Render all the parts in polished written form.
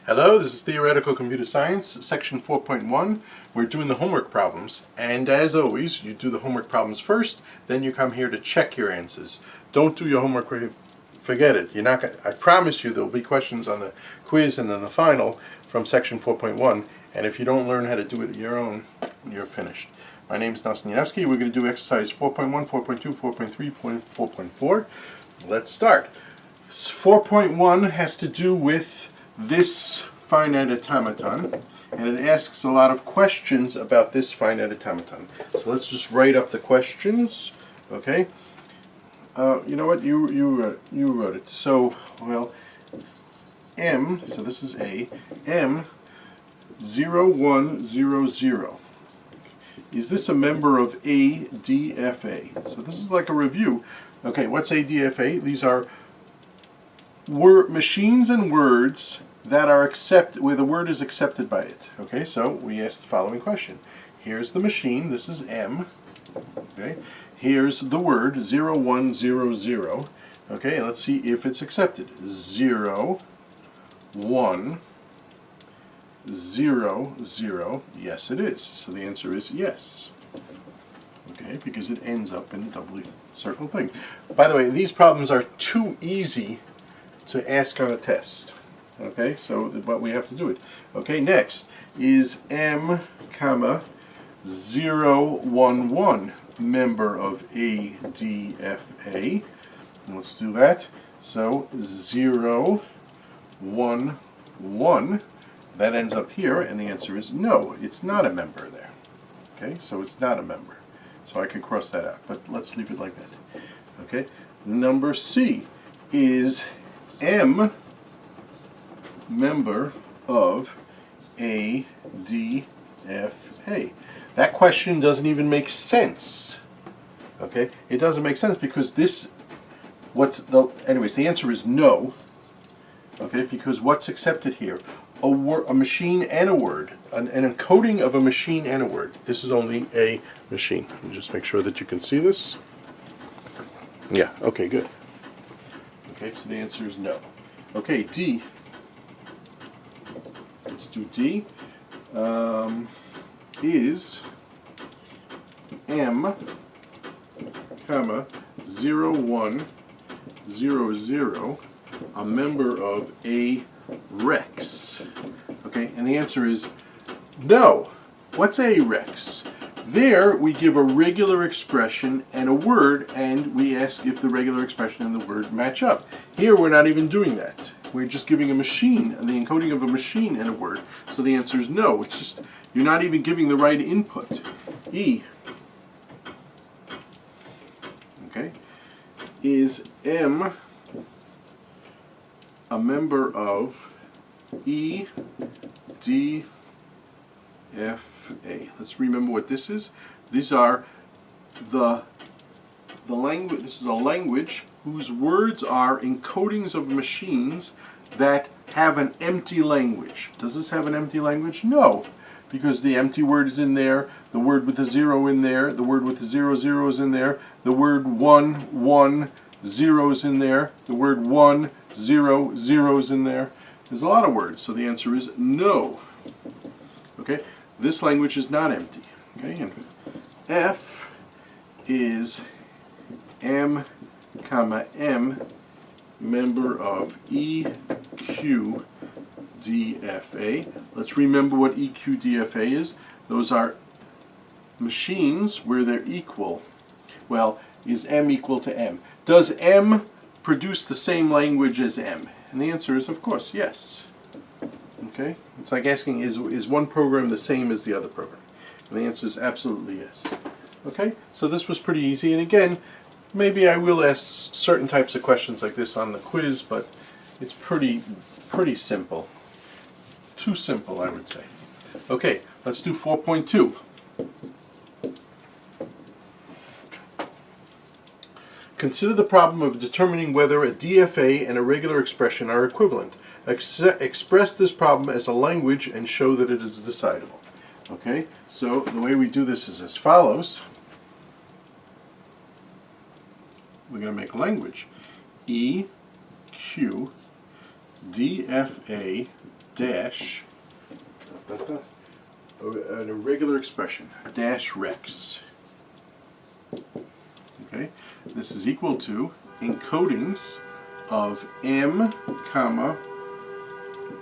Hello, this is Theoretical Computer Science, section 4.1. We're doing the homework problems, and as always, you do the homework problems first, then you come here to check your answers. Don't do your homework where you forget it. You're not gonna, I promise you there will be questions on the quiz and then the final from section 4.1, and if you don't learn how to do it on your own, you're finished. My name is Noson. Yanofsky. We're going to do exercise 4.1, 4.2, 4.3, 4.4. Let's start. 4.1 has to do with this finite automaton, and it asks a lot of questions about this finite automaton. So let's just write up the questions, okay? You know what, you wrote it. So, well, M, so this is A, M 0100. Is this a member of ADFA? So this is like a review. Okay, what's ADFA? These are machines and words that are where the word is accepted by it. Okay, so we ask the following question. Here's the machine, this is M. Okay, here's the word 0100. Okay, let's see if it's accepted. 0, 1, 0, 0. Yes, it is. So the answer is yes. Okay, because it ends up in a doubly circle thing. By the way, these problems are too easy to ask on a test. Okay, so but we have to do it. Okay, next is M, 011 member of ADFA. Let's do that. So 0, 1, 1. That ends up here, and the answer is no, it's not a member there. Okay, so it's not a member. So I could cross that out, but let's leave it like that. Okay, number C is M member of ADFA. That question doesn't even make sense. Okay, it doesn't make sense because this, anyways, the answer is no. Okay, because what's accepted here? A machine and a word, an encoding of a machine and a word. This is only a machine. Let me just make sure that you can see this. Yeah, okay, good. Okay, so the answer is no. Okay, D. Let's do D. Is M, 0100 a member of a Rex? Okay, and the answer is no. What's a Rex? There we give a regular expression and a word, and we ask if the regular expression and the word match up. Here we're not even doing that. We're just giving a machine, the encoding of a machine and a word. So the answer is no. It's just, you're not even giving the right input. E. Okay. Is M a member of EDFA? Let's remember what this is. These are the language. This is a language whose words are encodings of machines that have an empty language. Does this have an empty language? No, because the empty word is in there, the word with the 0 in there, the word with the 0 is in there, the word 1 1 0 is in there, the word 1 0 0 is in there. There's a lot of words, so the answer is no. Okay, this language is not empty. Okay, and F is M, M member of EQDFA. Let's remember what EQDFA is. Those are machines where they're equal. Well, is M equal to M? Does M produce the same language as M? And the answer is, of course, yes. Okay? It's like asking, is one program the same as the other program? And the answer is absolutely yes. Okay? So this was pretty easy, and again, maybe I will ask certain types of questions like this on the quiz, but it's pretty simple. Too simple, I would say. Okay, let's do 4.2. Consider the problem of determining whether a DFA and a regular expression are equivalent. Express this problem as a language and show that it is decidable. Okay, so the way we do this is as follows. We're going to make a language. EQ DFA dash an irregular expression dash rex. Okay, this is equal to encodings of m comma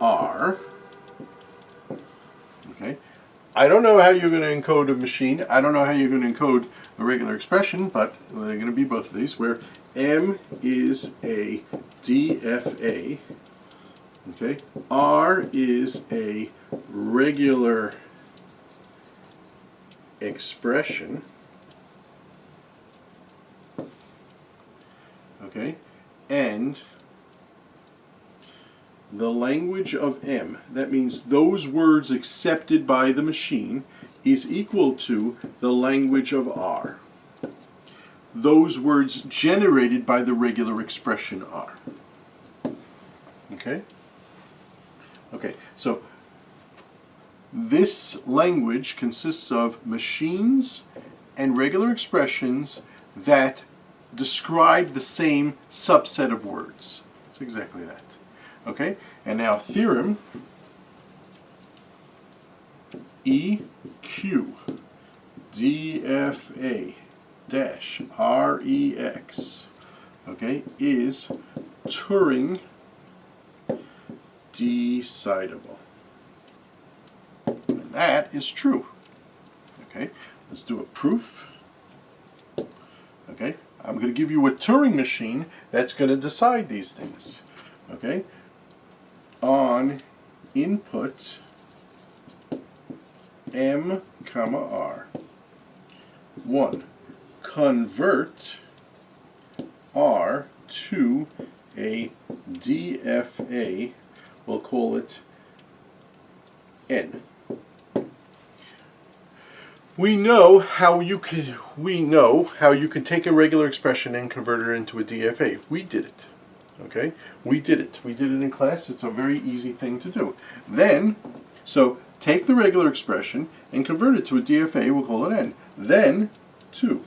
r. Okay, I don't know how you're going to encode a machine. I don't know how you're going to encode a regular expression, but they're going to be both of these, where m is a DFA. Okay, r is a regular expression. Okay, and the language of m, that means those words accepted by the machine, is equal to the language of r. Those words generated by the regular expression are. Okay? Okay, so this language consists of machines and regular expressions that describe the same subset of words. It's exactly that. Okay, and now theorem EQ DFA dash REX, okay, is Turing decidable. And that is true. Okay, let's do a proof. Okay, I'm going to give you a Turing machine that's going to decide these things. Okay, on input m comma r. 1. Convert r to a DFA. We'll call it n. We know how you can take a regular expression and convert it into a DFA. We did it. Okay? We did it. We did it in class. It's a very easy thing to do. Then, so take the regular expression and convert it to a DFA. We'll call it n. Then, 2.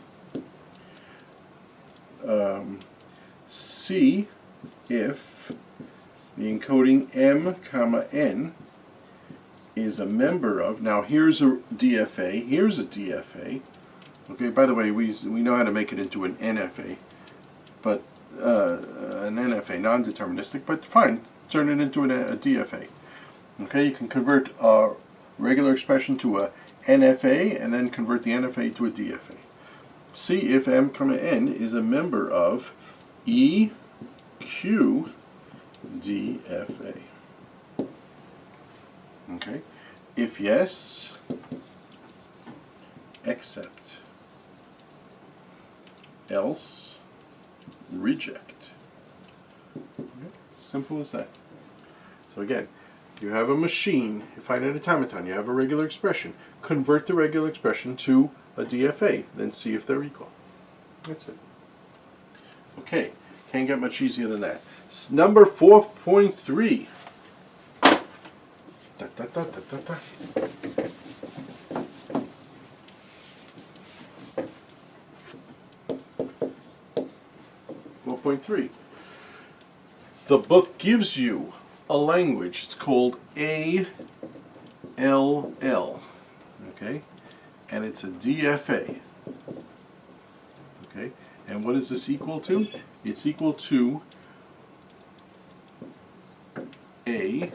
See if the encoding m comma n is a member of, now here's a DFA, here's a DFA. Okay, by the way, we know how to make it into an NFA, but an NFA, non-deterministic, but fine, turn it into a DFA. Okay, you can convert a regular expression to a NFA and then convert the NFA to a DFA. See if m comma n is a member of EQ DFA. Okay, if yes, accept. Else, reject. Okay. Simple as that. So again, you have a machine, a finite automaton, you have a regular expression. Convert the regular expression to a DFA, then see if they're equal. That's it. Okay, can't get much easier than that. Number 4.3. Da, da, da, da, da, da. The book gives you a language. It's called ALL. Okay? And it's a DFA. Okay? And what is this equal to? It's equal to A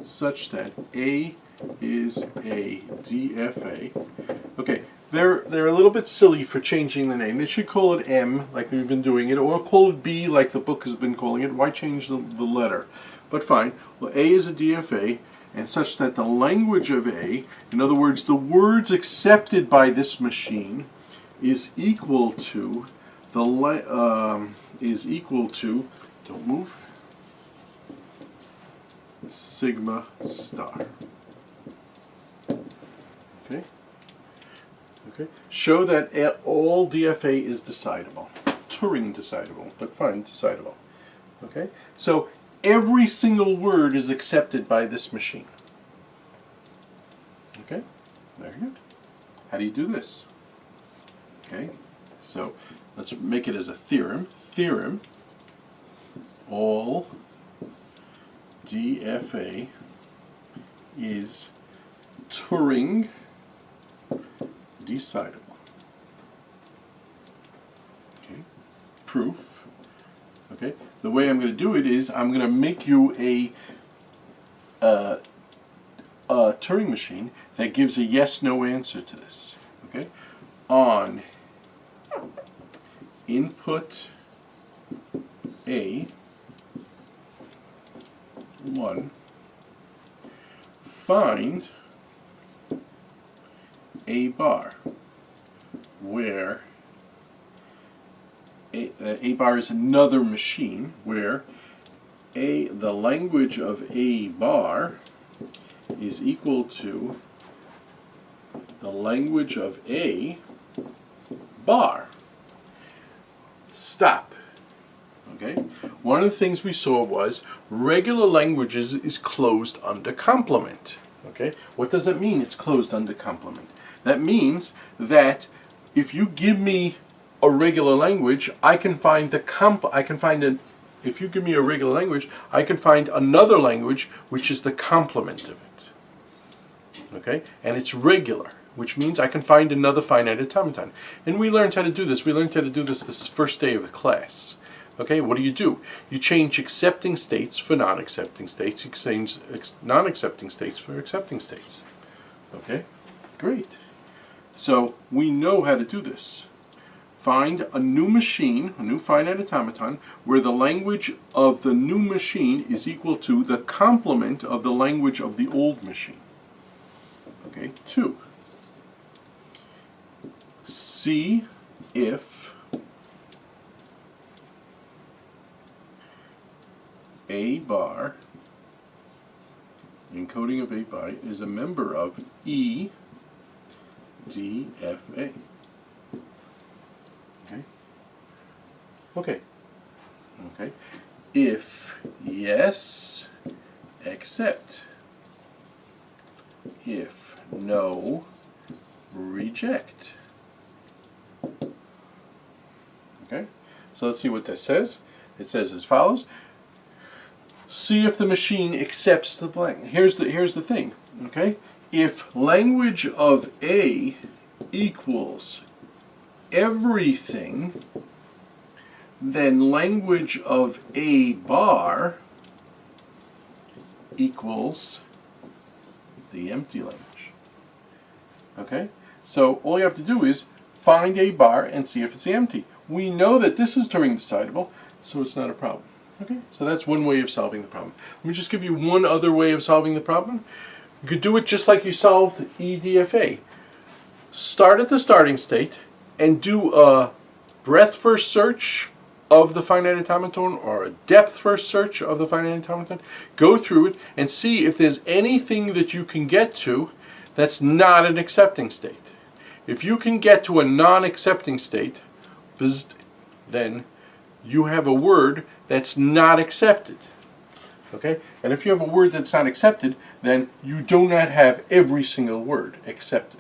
such that A is a DFA. Okay, they're a little bit silly for changing the name. They should call it M, like we've been doing it, or call it B, like the book has been calling it. Why change the letter? But fine. Well, A is a DFA, and such that the language of A, in other words, the words accepted by this machine, is equal to the don't move, sigma star. Okay. Okay. Show that all DFA is decidable. Turing decidable, but fine, decidable. Okay. So every single word is accepted by this machine. Okay. Very good. How do you do this? Okay. So let's make it as a theorem. Theorem. All DFA is Turing decidable. Okay, proof. Okay, the way I'm going to do it is I'm going to make you a Turing machine that gives a yes/no answer to this. Okay, on input A 1, find A bar, where A bar is another machine where the language of A bar is equal to the language of A bar. Stop. Okay? One of the things we saw was regular languages is closed under complement. Okay? What does that mean, it's closed under complement? That means that if you give me a regular language, I can find if you give me a regular language, I can find another language which is the complement of it. Okay? And it's regular, which means I can find another finite automaton. And we learned how to do this. We learned how to do this first day of the class. Okay, what do? You change accepting states for non-accepting states. You change non-accepting states for accepting states. Okay, great. So we know how to do this. Find a new machine, a new finite automaton, where the language of the new machine is equal to the complement of the language of the old machine. Okay, 2. See if A bar, encoding of A bar, is a member of E DFA. Okay? Okay. Okay. If yes, accept. If no, reject. Okay? So let's see what this says. It says as follows. See if the machine accepts the blank. Here's the thing, okay? If language of A equals everything, then language of A bar equals the empty language. Okay? So all you have to do is find A bar and see if it's empty. We know that this is Turing decidable, so it's not a problem. Okay, so that's one way of solving the problem. Let me just give you one other way of solving the problem. You could do it just like you solved EDFA. Start at the starting state and do a breadth first search of the finite automaton or a depth first search of the finite automaton. Go through it and see if there's anything that you can get to that's not an accepting state. If you can get to a non-accepting state, then you have a word that's not accepted. Okay? And if you have a word that's not accepted, then you do not have every single word accepted.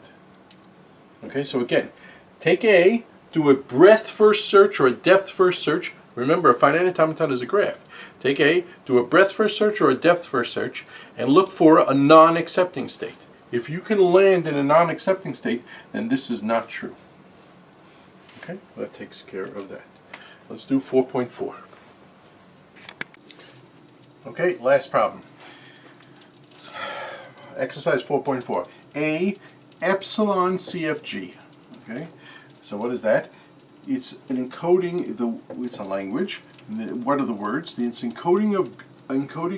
Okay? So again, take A, do a breadth first search or a depth first search. Remember, a finite automaton is a graph. Take A, do a breadth first search or a depth first search, and look for a non-accepting state. If you can land in a non-accepting state, then this is not true. Okay? That takes care of that. Let's do 4.4. Okay, last problem. Exercise 4.4. A epsilon CFG. Okay, so what is that? It's an encoding. It's a language. What are the words? It's encoding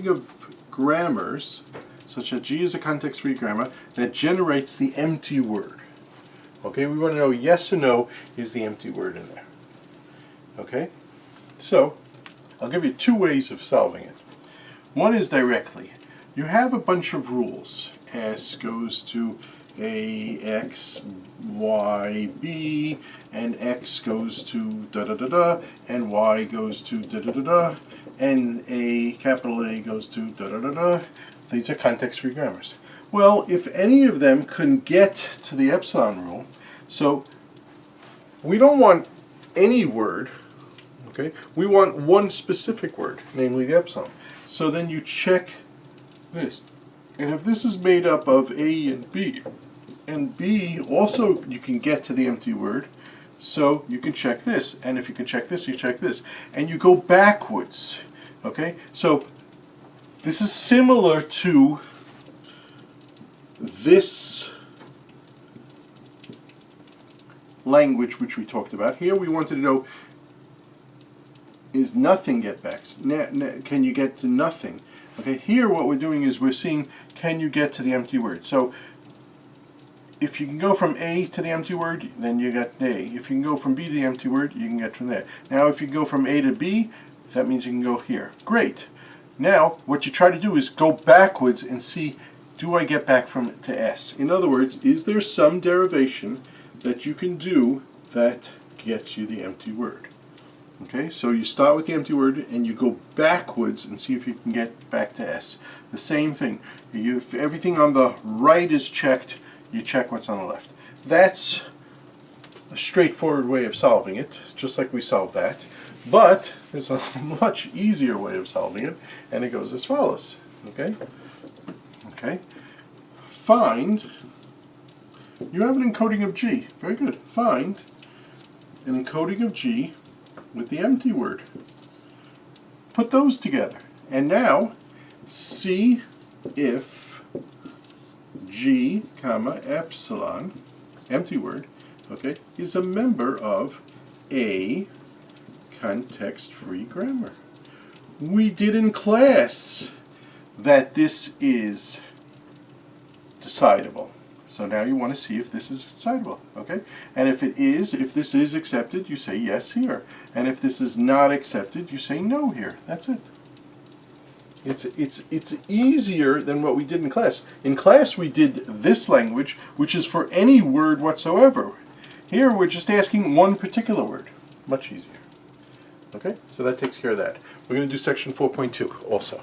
of grammars, such that G is a context-free grammar that generates the empty word. Okay, we want to know yes or no is the empty word in there. Okay, so I'll give you two ways of solving it. One is directly. You have a bunch of rules. S goes to A, X, Y, B, and X goes to da-da-da-da, and Y goes to da-da-da-da, and A, capital A goes to da-da-da-da. These are context-free grammars. Well, if any of them can get to the epsilon rule, so we don't want any word, okay? We want one specific word, namely the epsilon. So then you check this. And if this is made up of A and B also you can get to the empty word, so you can check this. And if you can check this, you check this. And you go backwards. Okay? So this is similar to this language which we talked about. Here we wanted to know, is nothing get back? Can you get to nothing? Okay, here what we're doing is we're seeing, can you get to the empty word? So if you can go from A to the empty word, then you get A. If you can go from B to the empty word, you can get from there. Now if you go from A to B, that means you can go here. Great. Now what you try to do is go backwards and see, do I get back from to S? In other words, is there some derivation that you can do that gets you the empty word? Okay, so you start with the empty word and you go backwards and see if you can get back to S. The same thing. If everything on the right is checked, you check what's on the left. That's a straightforward way of solving it, just like we solved that. But there's a much easier way of solving it, and it goes as follows. Okay? Okay. Find, you have an encoding of G. Very good. Find an encoding of G with the empty word. Put those together. And now, see if G, comma, epsilon, empty word, okay, is a member of a context-free grammar. We did in class that this is decidable. So now you want to see if this is decidable, okay? And if it is, if this is accepted, you say yes here. And if this is not accepted, you say no here. That's it. It's easier than what we did in class. In class we did this language, which is for any word whatsoever. Here we're just asking one particular word. Much easier. Okay? So that takes care of that. We're going to do section 4.2 also.